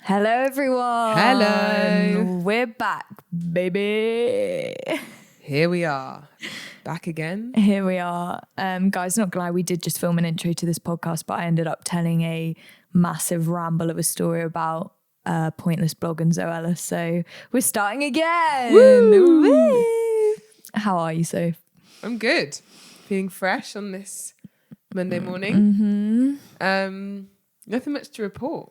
Hello, everyone. Hello. We're back, baby. Here we are. Back again. Here we are. Guys, not gonna lie, we did just film an intro to this podcast, but I ended up telling a massive ramble of a story about pointless blog and Zoella. So we're starting again. Woo! Woo! How are you, Soph? I'm good. Feeling fresh on this Monday morning. Nothing much to report.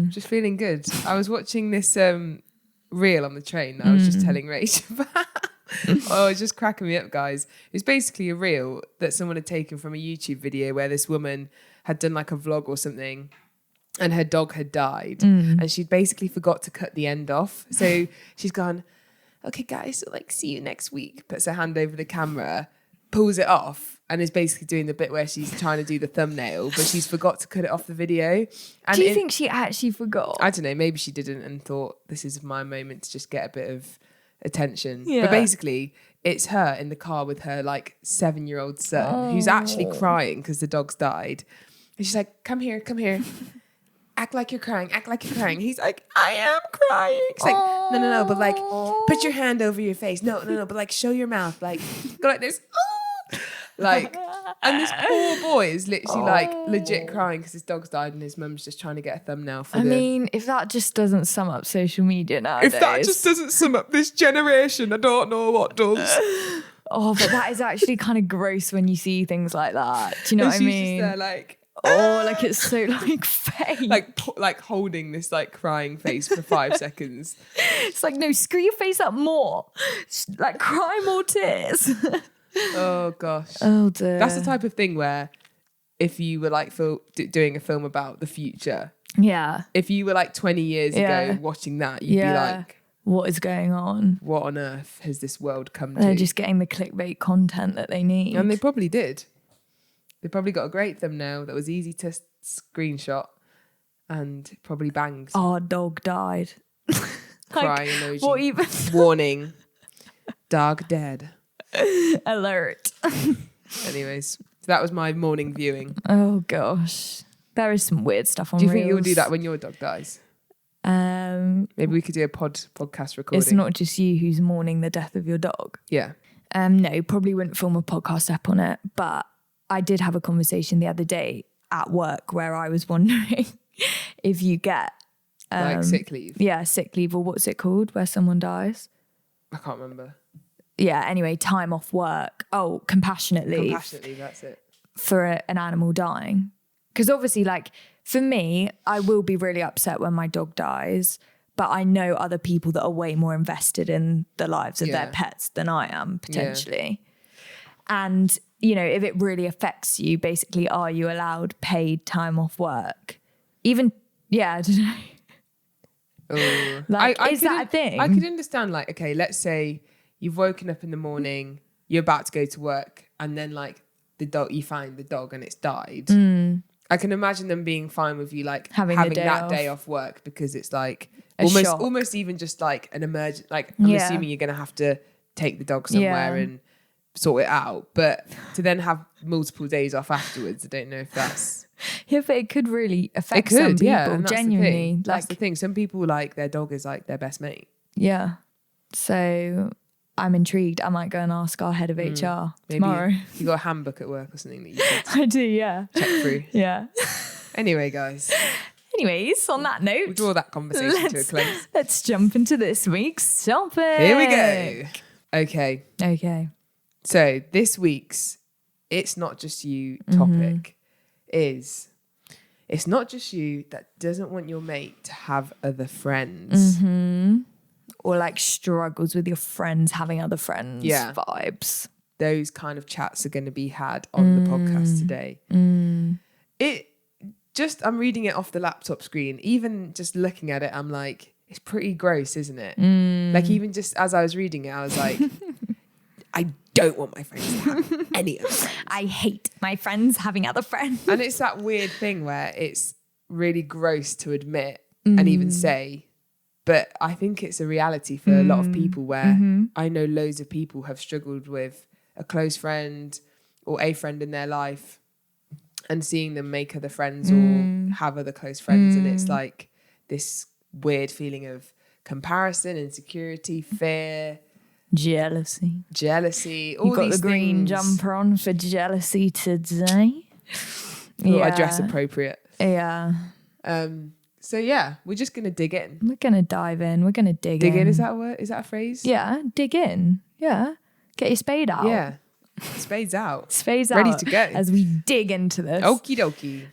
Just feeling good. I was watching this reel on the train that I was just telling Rach about. Oh, it's just cracking me up, guys. It's basically a reel that someone had taken from a YouTube video where this woman had done like a vlog or something and her dog had died and she'd basically forgot to cut the end off. So she's gone, okay, guys, so like see you next week. Puts her hand over the camera, pulls it off, and is basically doing the bit where she's trying to do the thumbnail, but she's forgot to cut it off the video. And Do you think she actually forgot? I don't know, maybe she didn't and thought this is my moment to just get a bit of attention. Yeah. But basically, it's her in the car with her like 7-year-old son who's actually crying because the dog's died. And she's like, come here. Act like you're crying. He's like, I am crying. It's like, no, but like, put your hand over your face. No, but like, show your mouth. Like, go like this. Like, and this poor boy is literally like legit crying because his dog's died and his mum's just trying to get a thumbnail for I mean, if that just doesn't sum up social media nowadays. If that just doesn't sum up this generation, I don't know what does. Oh, but that is actually kind of gross when you see things like that. Do you know what I mean? She's just there like, like it's so like fake. like holding this like crying face for 5 seconds. It's like, no, screw your face up more. Like cry more tears. Oh gosh. Oh dear. That's the type of thing where if you were like doing a film about the future, yeah. if you were like 20 years ago watching that, you'd be like, what is going on? What on earth has this world come to? They're just getting the clickbait content that they need. And they probably did. They probably got a great thumbnail that was easy to screenshot and probably banged. Our dog died. Crying emoji. What even? Warning. Dog dead. Alert. Anyways, so that was my morning viewing. Oh gosh. There is some weird stuff on Do you think Reels. you'll do that when your dog dies? Maybe we could do a podcast recording. It's not just you who's mourning the death of your dog. Yeah. No, probably wouldn't film a podcast app on it. But I did have a conversation the other day at work where I was wondering if you get like sick leave. Yeah, sick leave, or what's it called where someone dies? I can't remember. Yeah, anyway, time off work. Oh, compassionate leave. Compassionate leave, that's it. For an animal dying. Because obviously, like, for me, I will be really upset when my dog dies, but I know other people that are way more invested in the lives of their pets than I am, potentially. Yeah. And, you know, if it really affects you, basically, are you allowed paid time off work? Even, I don't know. Oh. Like, is that a thing? I could understand, like, okay, let's say you've woken up in the morning, you're about to go to work, and then like you find the dog and it's died. I can imagine them being fine with you like having that day off work because it's like almost even just like an emergent. Like I'm assuming you're gonna have to take the dog somewhere and sort it out, but to then have multiple days off afterwards, I don't know if that's. Yeah, but it could really affect some people. Genuinely, that's the thing. Some people like their dog is like their best mate. Yeah, so. I'm intrigued. I might go and ask our head of HR tomorrow. You got a handbook at work or something that you could I do, yeah. check through. Yeah. Anyway, guys. Anyways, on that note, we'll draw that conversation to a close. Let's jump into this week's topic. Here we go. Okay. So this week's It's Not Just You topic is it's not just you that doesn't want your mate to have other friends. Or like struggles with your friends having other friends vibes. Those kind of chats are going to be had on the podcast today. I'm reading it off the laptop screen. Even just looking at it, I'm like, it's pretty gross, isn't it? Like even just as I was reading it, I was like, I don't want my friends to have any other friends. I hate my friends having other friends. And it's that weird thing where it's really gross to admit and even say. But I think it's a reality for a lot of people where I know loads of people have struggled with a close friend or a friend in their life and seeing them make other friends or have other close friends. And it's like this weird feeling of comparison, insecurity, fear, jealousy. All You got these the green things. jumper on for jealousy today. Thought I dress appropriate. Yeah. So yeah, we're just gonna dig in. We're gonna dive in. We're gonna dig in. Dig in, is that a word? Is that a phrase? Yeah, dig in. Yeah. Get your spade out. Yeah. Spades out. Spades Ready out. to go. As we dig into this. Okie dokie.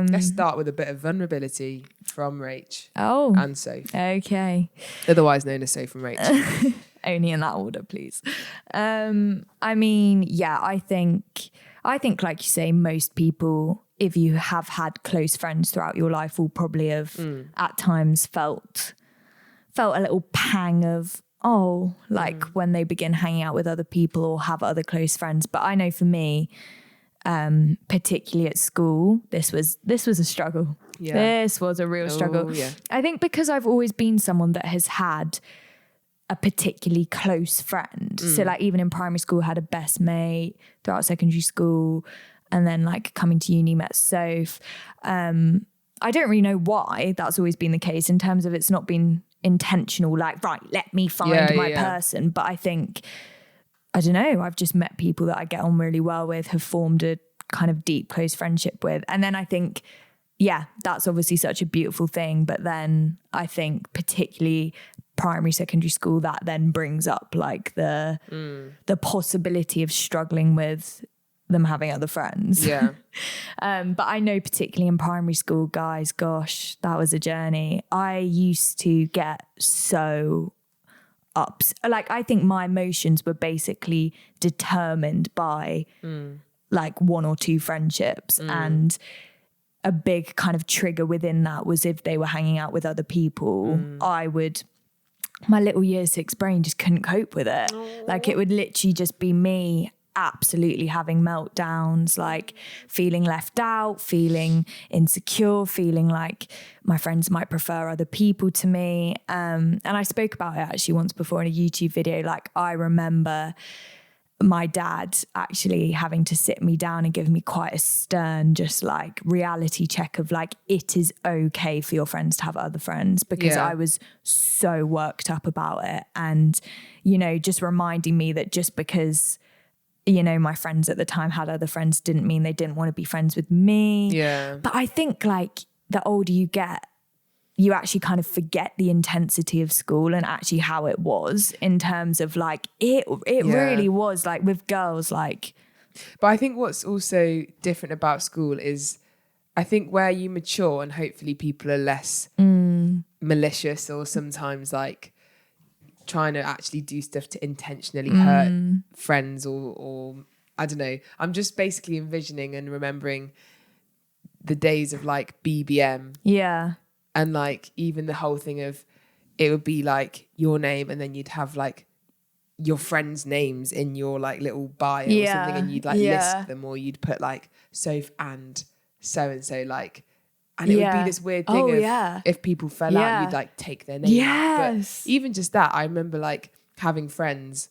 Let's start with a bit of vulnerability from Rach. Oh. And Soph. Okay. Otherwise known as Soph and Rach. Only in that order, please. I mean, yeah, I think like you say, most people, if you have had close friends throughout your life, will probably have at times felt a little pang of, when they begin hanging out with other people or have other close friends. But I know for me, particularly at school, this was a struggle. Yeah. This was a real struggle. Yeah. I think because I've always been someone that has had a particularly close friend. So like even in primary school, had a best mate, throughout secondary school, and then like coming to uni, met Soph. I don't really know why that's always been the case in terms of it's not been intentional, like, right, let me find my person. But I think, I don't know, I've just met people that I get on really well with, have formed a kind of deep, close friendship with. And then I think, yeah, that's obviously such a beautiful thing. But then I think particularly primary, secondary school, that then brings up like the possibility of struggling with them having other friends. Yeah. But I know particularly in primary school, guys, gosh, that was a journey. I used to get so like, I think my emotions were basically determined by like one or two friendships. And a big kind of trigger within that was if they were hanging out with other people, my little year 6 brain just couldn't cope with it. Aww. Like it would literally just be me absolutely having meltdowns, like feeling left out, feeling insecure, feeling like my friends might prefer other people to me. And I spoke about it actually once before in a YouTube video. Like I remember my dad actually having to sit me down and give me quite a stern, just like reality check of like, it is okay for your friends to have other friends, because I was so worked up about it. And, you know, just reminding me that just because, you know, my friends at the time had other friends didn't mean they didn't want to be friends with me. Yeah. But I think like the older you get, you actually kind of forget the intensity of school and actually how it was in terms of like, it really was like with girls, like. But I think what's also different about school is I think where you mature and hopefully people are less malicious or sometimes like trying to actually do stuff to intentionally hurt friends or I don't know. I'm just basically envisioning and remembering the days of like BBM. Yeah. And like even the whole thing of it would be like your name and then you'd have like your friends' names in your like little bio or something, and you'd like list them, or you'd put like Soph and so like, and it would be this weird thing of if people fell out, you'd like take their name out. But even just that, I remember like having friends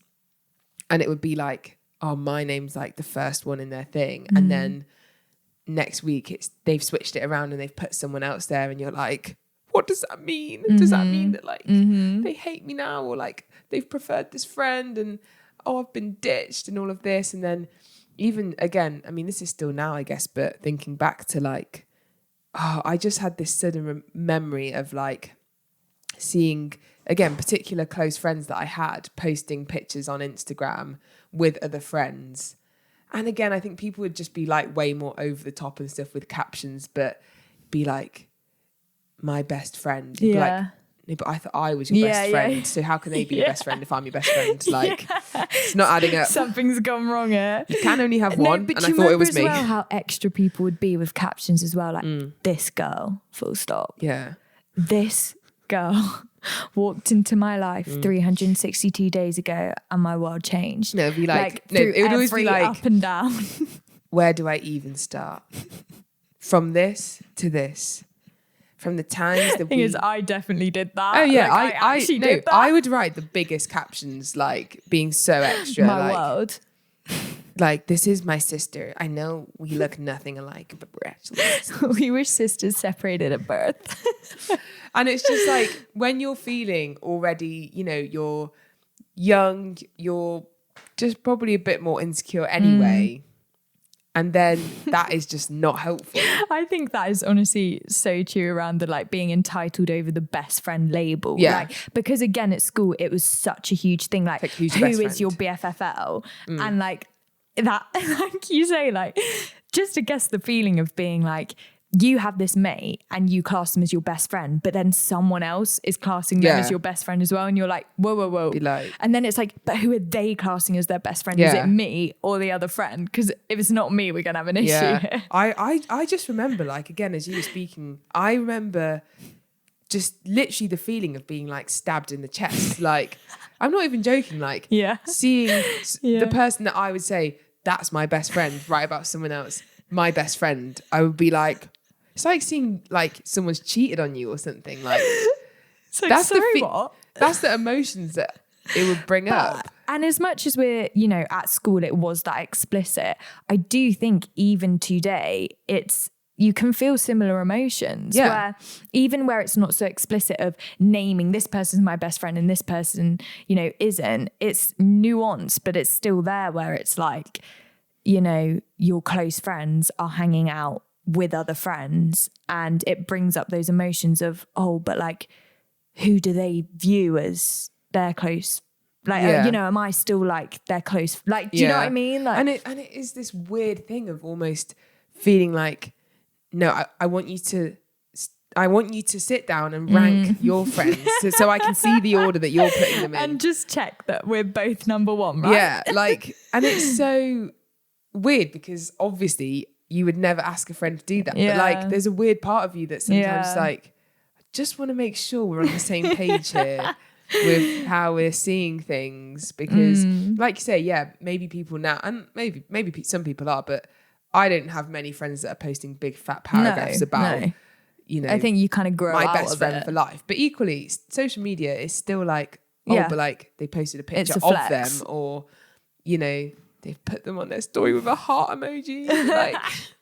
and it would be like, oh, my name's like the first one in their thing, and then next week they've switched it around and they've put someone else there, and you're like, what does that mean? Does that mean that like they hate me now, or like they've preferred this friend, and I've been ditched and all of this? And then even again, I mean, this is still now I guess, but thinking back to like, I just had this sudden memory of like seeing again particular close friends that I had posting pictures on Instagram with other friends. And again, I think people would just be like way more over the top and stuff with captions, but be like, my best friend. Yeah. Like, no, but I thought I was your best friend. So how can they be your best friend if I'm your best friend? Like, it's not adding up. Something's gone wrong here. You can only have one, and I thought it was me. Well, how extra people would be with captions as well, like this girl, full stop. Yeah. This girl walked into my life 362 days ago and my world changed. No, it'd be like it would always be like up and down. Where do I even start? From this to this. From the times that I definitely did that. Oh yeah, like, I actually did that. I would write the biggest captions, like being so extra. My world. Like, this is my sister. I know we look nothing alike, but we're actually sisters. We were sisters separated at birth. And it's just like when you're feeling already, you know, you're young, you're just probably a bit more insecure anyway. And then that is just not helpful. I think that is honestly so true around the like being entitled over the best friend label. Yeah. Like, because again, at school, it was such a huge thing. Like, who's who your best is your BFFL? And like that, like you say, like, just to guess the feeling of being like, you have this mate and you class them as your best friend, but then someone else is classing them as your best friend as well. And you're like, whoa. Be like, and then it's like, but who are they classing as their best friend? Is it me or the other friend? Because if it's not me, we're going to have an issue here. I just remember, like, again, as you were speaking, I remember just literally the feeling of being like stabbed in the chest. Like, I'm not even joking. Like, seeing the person that I would say, that's my best friend, write about someone else, my best friend, I would be like, it's like seeing like someone's cheated on you or something. Like, So that's what? That's the emotions that it would bring up. And as much as we're, you know, at school, it was that explicit. I do think even today, you can feel similar emotions where even where it's not so explicit of naming this person's my best friend and this person, you know, isn't, it's nuanced, but it's still there where it's like, you know, your close friends are hanging out with other friends and it brings up those emotions of, oh, but like, who do they view as their close? Like, you know, am I still like their close? Like, do you know what I mean? Like, and it is this weird thing of almost feeling like, no, I want you to sit down and rank your friends so I can see the order that you're putting them in. And just check that we're both number one, right? Yeah, like, and it's so weird because obviously you would never ask a friend to do that. But like, there's a weird part of you that sometimes like, I just want to make sure we're on the same page here with how we're seeing things. Because like you say, maybe people now, and maybe some people are, but I don't have many friends that are posting big fat paragraphs about, you know, I think you kind of grow my out best of friend it. for life. But equally, social media is still like, but like they posted a picture of them, or, you know, they've put them on their story with a heart emoji. Like,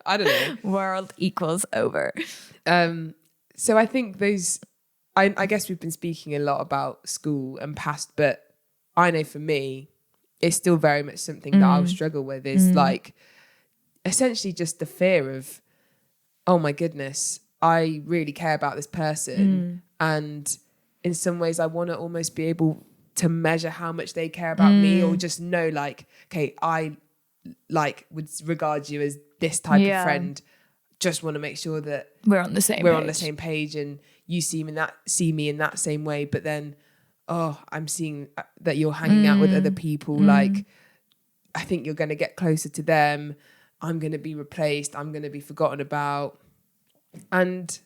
I don't know. World equals over. So I think I guess we've been speaking a lot about school and past, but I know for me, it's still very much something that I'll struggle with is like, essentially just the fear of, oh my goodness, I really care about this person. And in some ways I want to almost be able to measure how much they care about me, or just know like, okay, I like would regard you as this type of friend. Just want to make sure that we're on the same page and you see me in that same way. But then, I'm seeing that you're hanging out with other people. Like, I think you're going to get closer to them. I'm going to be replaced. I'm going to be forgotten about. And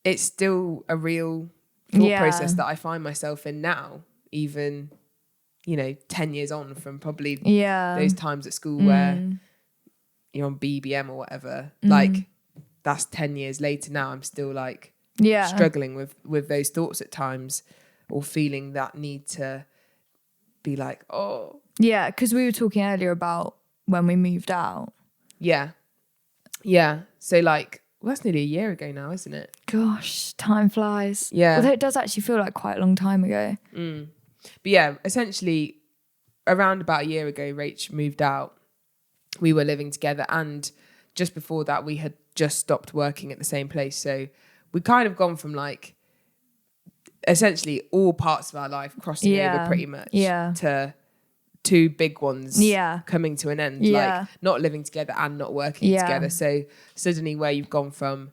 it's still a real thought process that I find myself in now, even, you know, 10 years on from probably those times at school where you're on BBM or whatever. Like, that's 10 years later now. I'm still like struggling with those thoughts at times, or feeling that need to be like, oh. Yeah, because we were talking earlier about when we moved out. Yeah. So like, well, that's nearly a year ago now, isn't it? Gosh, time flies. Yeah. Although it does actually feel like quite a long time ago. But yeah, essentially around about a year ago, Rach moved out. We were living together, and just before that we had just stopped working at the same place. So we kind of gone from like essentially all parts of our life crossing over pretty much to two big ones coming to an end, like not living together and not working together. So suddenly where you've gone from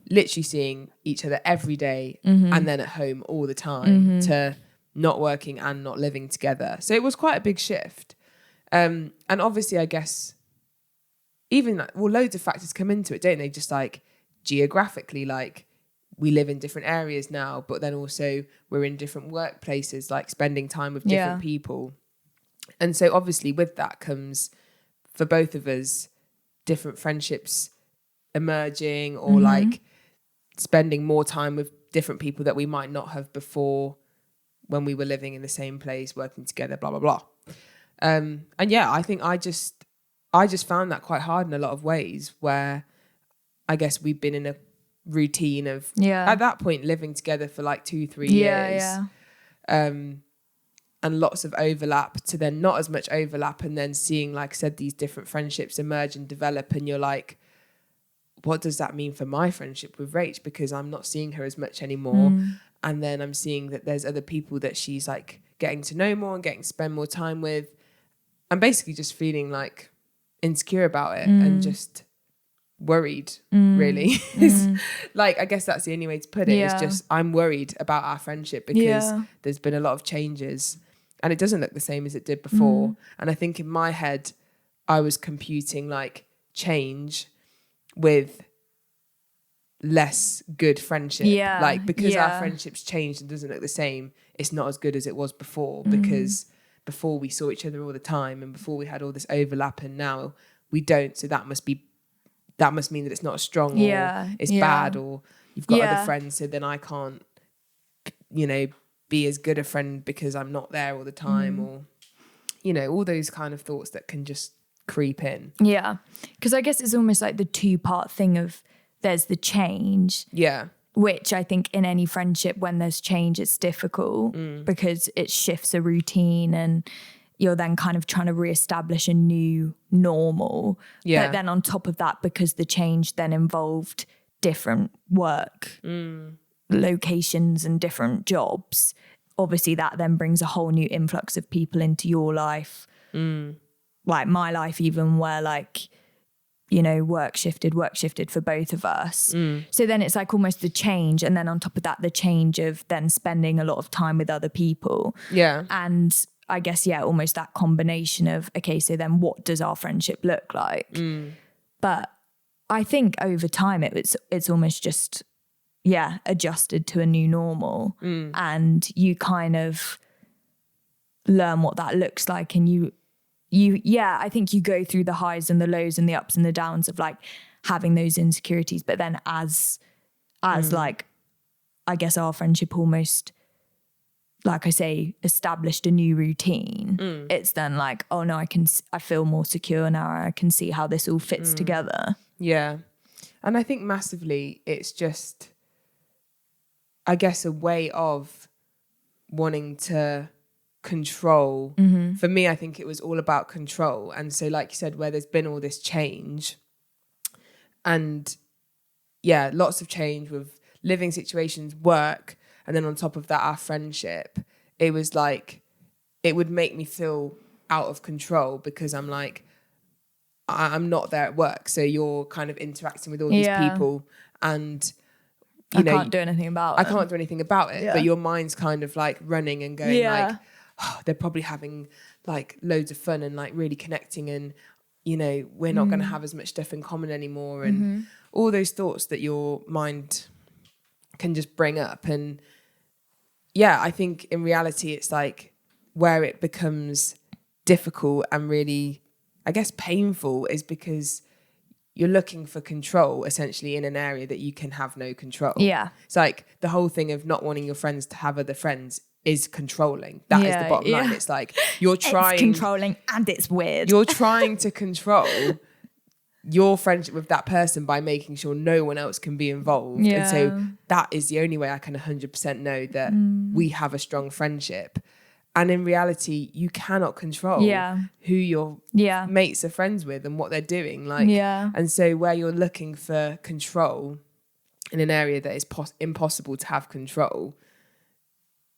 literally seeing each other every day and then at home all the time to not working and not living together. So it was quite a big shift. And obviously I guess even like, well, loads of factors come into it, don't they? Just like geographically, like we live in different areas now, but then also we're in different workplaces, like spending time with different people. And so obviously with that comes, for both of us, different friendships emerging, or like spending more time with different people that we might not have before when we were living in the same place, working together, blah, blah, blah. And yeah, I think I just found that quite hard in a lot of ways, where I guess we've been in a routine of Yeah. at that point living together for like 2-3 years. And lots of overlap to then not as much overlap, and then seeing, like I said, these different friendships emerge and develop, and you're like, what does that mean for my friendship with Rach? Because I'm not seeing her as much anymore. And then I'm seeing that there's other people that she's like getting to know more and getting to spend more time with. I'm basically just feeling like insecure about it and just worried, really. Like, I guess that's the only way to put it. It's just, I'm worried about our friendship because there's been a lot of changes and it doesn't look the same as it did before. And I think in my head, I was computing like change with less good friendship. Like, because our friendship's changed and doesn't look the same, it's not as good as it was before, because before we saw each other all the time and before we had all this overlap, and now we don't. So that must mean that it's not as strong, or it's bad, or you've got other friends, so then I can't, you know, be as good a friend because I'm not there all the time, or, you know, all those kind of thoughts that can just creep in. Yeah. Because I guess it's almost like the 2-part thing of there's the change. Yeah. Which I think in any friendship, when there's change, it's difficult because it shifts a routine and you're then kind of trying to reestablish a new normal. Yeah. But then on top of that, because the change then involved different work locations and different jobs, obviously that then brings a whole new influx of people into your life. Like my life even, where like, you know, work shifted for both of us. So then it's like almost the change. And then on top of that, the change of then spending a lot of time with other people. Yeah. And I guess, almost that combination of, okay, so then what does our friendship look like? But I think over time it's almost just, adjusted to a new normal. And you kind of learn what that looks like. And you I think you go through the highs and the lows and the ups and the downs of like having those insecurities. But then as like, I guess our friendship almost, like I say, established a new routine. It's then like, oh no, I feel more secure now. I can see how this all fits together. Yeah. And I think massively it's just, I guess, a way of wanting to control. For me, I think it was all about control. And so like you said, where there's been all this change and lots of change with living situations, work, and then on top of that our friendship, it was like it would make me feel out of control because I'm like, I'm not there at work, so you're kind of interacting with all these people and I can't do anything about it. But your mind's kind of like running and going like, oh, they're probably having like loads of fun and like really connecting, and you know, we're not going to have as much stuff in common anymore, and all those thoughts that your mind can just bring up. And I think in reality it's like where it becomes difficult and really, I guess, painful is because you're looking for control essentially in an area that you can have no control. It's like the whole thing of not wanting your friends to have other friends is controlling. That is the bottom line. It's like you're trying... It's controlling and it's weird. You're trying to control your friendship with that person by making sure no one else can be involved. And so that is the only way I can 100% know that we have a strong friendship. And in reality, you cannot control who your mates are friends with and what they're doing. Like, and so where you're looking for control in an area that is impossible to have control,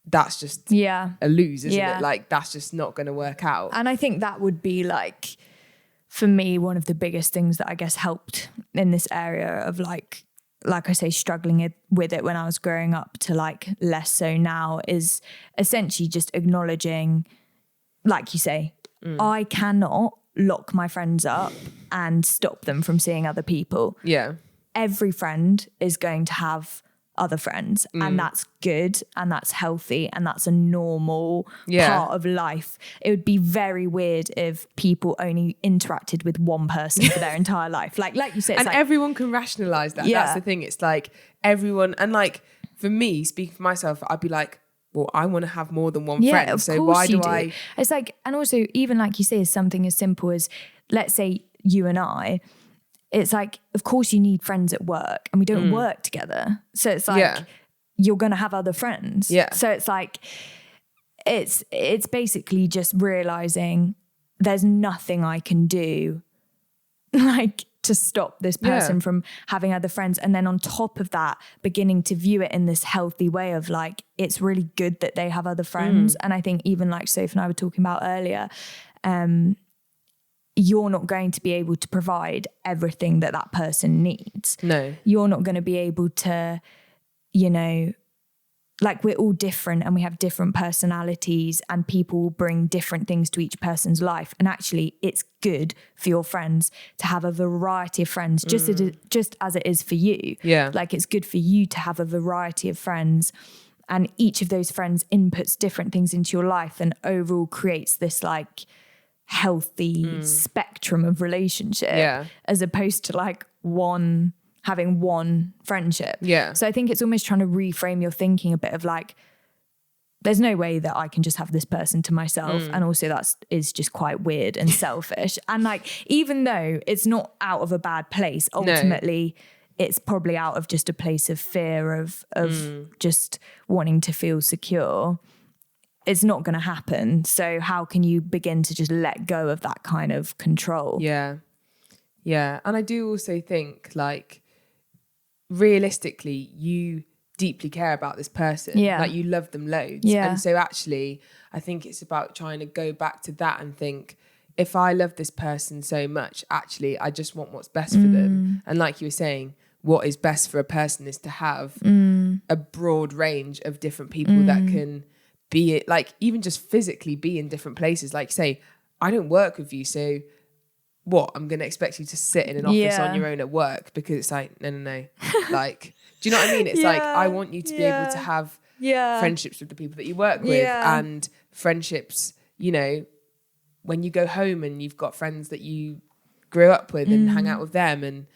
that's just a lose, isn't it? Like, that's just not going to work out. And I think that would be like, for me, one of the biggest things that I guess helped in this area of like I say, struggling with it when I was growing up to like less so now, is essentially just acknowledging, like you say, I cannot lock my friends up and stop them from seeing other people. Every friend is going to have other friends, and that's good and that's healthy and that's a normal part of life. It would be very weird if people only interacted with one person for their entire life. Like you said, it's and like, everyone can rationalize that. That's the thing. It's like everyone, and like for me, speaking for myself, I'd be like, well, I want to have more than one friend. So why do I? It's like, and also even like you say, is something as simple as, let's say you and I, it's like, of course you need friends at work and we don't work together. So it's like, you're going to have other friends. Yeah. So it's like, it's basically just realizing there's nothing I can do like to stop this person from having other friends. And then on top of that, beginning to view it in this healthy way of like, it's really good that they have other friends. And I think even like Soph and I were talking about earlier, you're not going to be able to provide everything that person needs. No. You're not going to be able to, you know, like we're all different and we have different personalities and people bring different things to each person's life. And actually it's good for your friends to have a variety of friends, just as it is for you. Yeah. Like it's good for you to have a variety of friends, and each of those friends inputs different things into your life and overall creates this like healthy spectrum of relationship, as opposed to like having one friendship. Yeah. So I think it's almost trying to reframe your thinking a bit of like, there's no way that I can just have this person to myself. And also is just quite weird and selfish. And like, even though it's not out of a bad place, ultimately it's probably out of just a place of fear of just wanting to feel secure. It's not going to happen. So how can you begin to just let go of that kind of control? Yeah. Yeah. And I do also think like, realistically, you deeply care about this person. Like you love them loads. And so actually, I think it's about trying to go back to that and think, if I love this person so much, actually, I just want what's best for them. And like you were saying, what is best for a person is to have a broad range of different people that can be, like, even just physically be in different places. Like, say, I don't work with you, so what, I'm going to expect you to sit in an office on your own at work, because it's like, no. Like, do you know what I mean? It's like, I want you to be able to have friendships with the people that you work with and friendships, you know, when you go home and you've got friends that you grew up with and hang out with them. And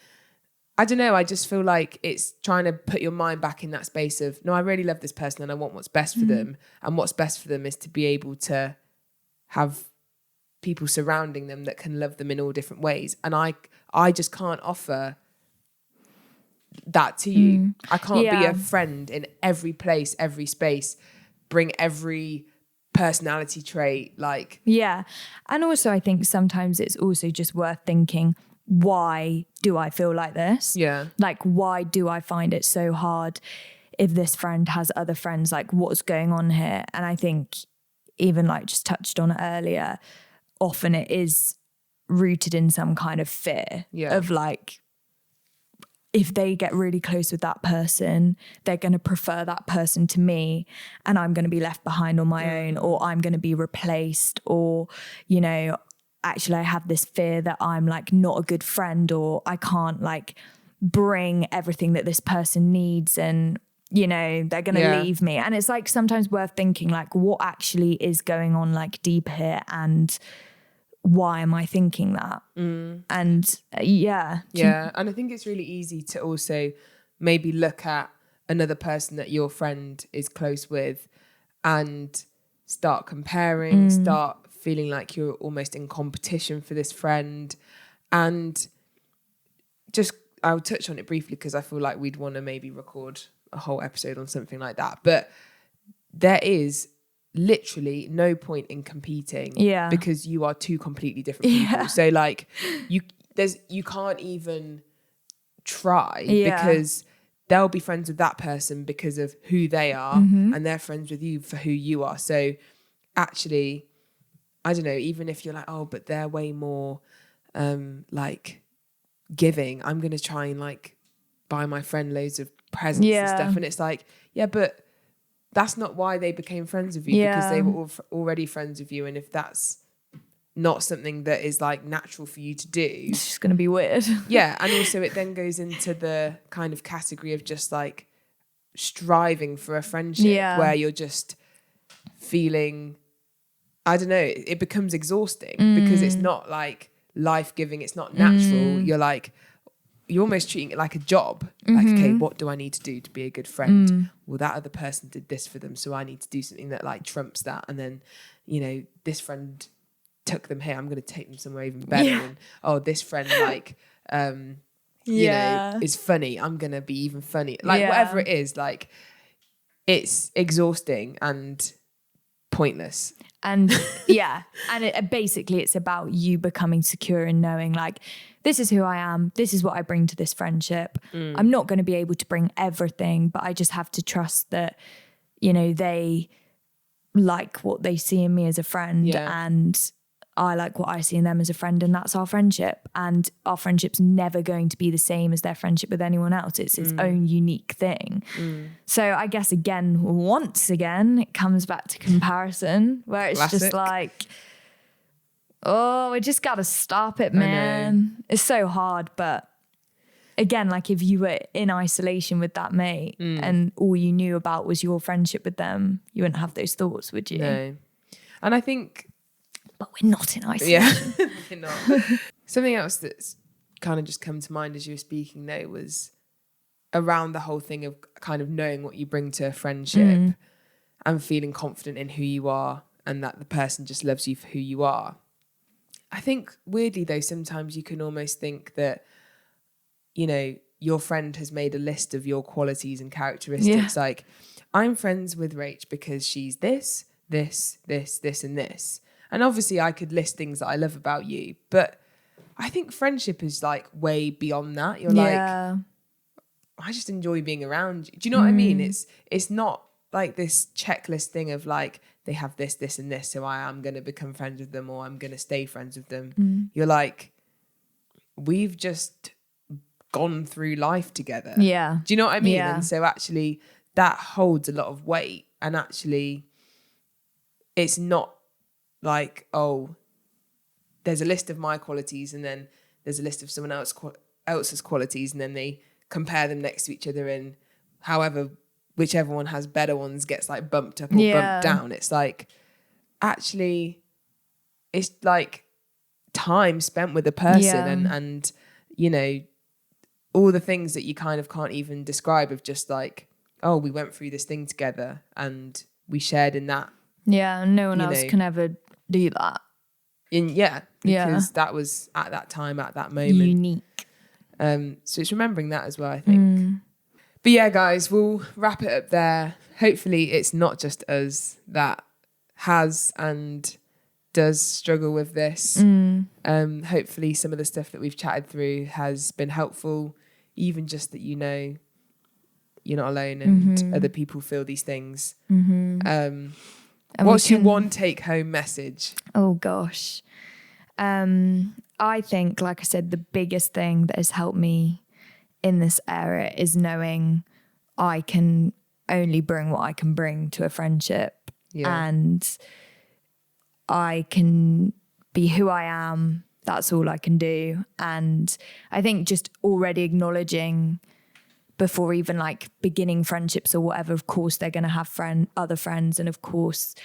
I don't know, I just feel like it's trying to put your mind back in that space of, no, I really love this person and I want what's best for them. And what's best for them is to be able to have people surrounding them that can love them in all different ways. And I just can't offer that to you. I can't be a friend in every place, every space, bring every personality trait, like. Yeah. And also I think sometimes it's also just worth thinking, why do I feel like this? Yeah. Like, why do I find it so hard if this friend has other friends? Like, what's going on here? And I think even like just touched on it earlier, often it is rooted in some kind of fear of like, if they get really close with that person, they're going to prefer that person to me and I'm going to be left behind on my own, or I'm going to be replaced, or, you know, actually I have this fear that I'm like not a good friend, or I can't like bring everything that this person needs, and you know, they're going to leave me. And it's like sometimes worth thinking like, what actually is going on like deep here, and why am I thinking that? And and I think it's really easy to also maybe look at another person that your friend is close with and start comparing, start feeling like you're almost in competition for this friend. And just, I'll touch on it briefly because I feel like we'd want to maybe record a whole episode on something like that. But there is literally no point in competing because you are two completely different people. So like you can't even try because they'll be friends with that person because of who they are, and they're friends with you for who you are. So actually, I don't know, even if you're like, oh, but they're way more like giving, I'm going to try and like buy my friend loads of presents and stuff. And it's like, yeah, but that's not why they became friends with you, because they were already friends with you. And if that's not something that is like natural for you to do, it's just going to be weird. Yeah. And also it then goes into the kind of category of just like striving for a friendship where you're just feeling, I don't know, it becomes exhausting because it's not like life-giving. It's not natural. You're almost treating it like a job. Like, okay, what do I need to do to be a good friend? Well, that other person did this for them, so I need to do something that like trumps that. And then, you know, this friend took them here, I'm going to take them somewhere even better. And oh, this friend like you know, is funny, I'm going to be even funny. Like whatever it is, like it's exhausting and pointless. And and basically it's about you becoming secure and knowing like, this is who I am. This is what I bring to this friendship. I'm not going to be able to bring everything, but I just have to trust that, you know, they like what they see in me as a friend and I like what I see in them as a friend, and that's our friendship. And our friendship's never going to be the same as their friendship with anyone else. It's its own unique thing. So I guess once again, it comes back to comparison, where it's just like, oh, we just got to stop it, man. It's so hard. But again, like if you were in isolation with that mate and all you knew about was your friendship with them, you wouldn't have those thoughts, would you? No. And I think... But we're not in isolation. Yeah, we're not. Something else that's kind of just come to mind as you were speaking though was around the whole thing of kind of knowing what you bring to a friendship and feeling confident in who you are and that the person just loves you for who you are. I think weirdly though, sometimes you can almost think that, you know, your friend has made a list of your qualities and characteristics. Like, I'm friends with Rach because she's this, this, this, this, and this. And obviously I could list things that I love about you, but I think friendship is like way beyond that. You're like, I just enjoy being around you. Do you know what I mean? It's not like this checklist thing of like, they have this, this, and this, so I'm going to become friends with them or I'm going to stay friends with them. You're like, we've just gone through life together. Yeah. Do you know what I mean? Yeah. And so actually that holds a lot of weight, and actually it's not like, oh, there's a list of my qualities and then there's a list of someone else's qualities, and then they compare them next to each other, and however, whichever one has better ones gets like bumped up or bumped down. It's like, actually, it's like time spent with a person and, you know, all the things that you kind of can't even describe of just like, oh, we went through this thing together and we shared in that. Yeah, no one else can ever do that. Because that was at that time, at that moment. Unique. So it's remembering that as well, I think. But yeah, guys, we'll wrap it up there. Hopefully it's not just us that has and does struggle with this. Hopefully some of the stuff that we've chatted through has been helpful, even just that, you know, you're not alone and other people feel these things. What's your one take-home message? Oh, gosh. I think, like I said, the biggest thing that has helped me in this era is knowing I can only bring what I can bring to a friendship. And I can be who I am. That's all I can do. And I think just already acknowledging before even like beginning friendships or whatever, of course they're going to have other friends, and of course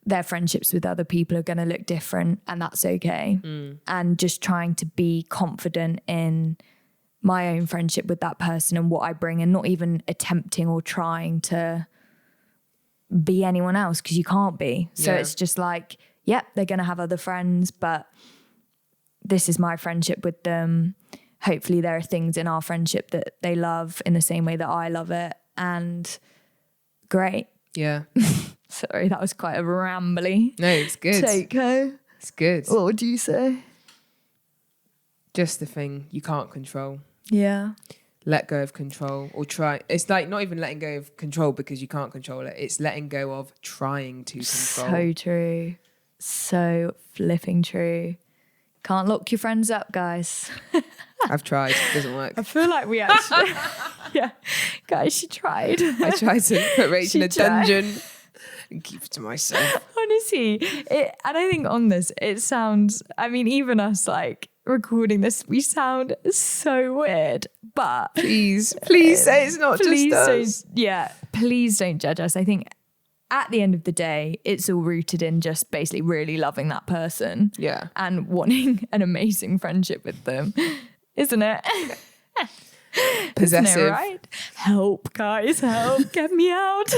their friendships with other people are going to look different, and that's okay. And just trying to be confident in my own friendship with that person and what I bring, and not even attempting or trying to be anyone else, because you can't be. So it's just like, yep, they're going to have other friends, but this is my friendship with them. Hopefully there are things in our friendship that they love in the same way that I love it. And great. Yeah. Sorry, that was quite a rambly. No, it's good. Take home. It's good. What would you say? Just the thing you can't control. Yeah. Let go of control, or try. It's like not even letting go of control because you can't control it. It's letting go of trying to control. So true. So flipping true. Can't lock your friends up, guys. I've tried. It doesn't work. I feel like we actually... yeah. Guys, she tried. I tried to put Rach in a dungeon and keep it to myself. Honestly. And I think on this, it sounds... I mean, even us, like, recording this, we sound so weird. But... Please say it's not just us. Yeah. Please don't judge us. I think... At the end of the day, it's all rooted in just basically really loving that person. Yeah. And wanting an amazing friendship with them. Isn't it? Possessive. Isn't it, right? Help, guys, help. Get me out.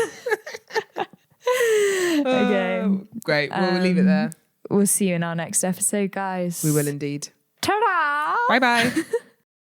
Okay. Great. We'll leave it there. We'll see you in our next episode, guys. We will indeed. Ta-da! Bye-bye.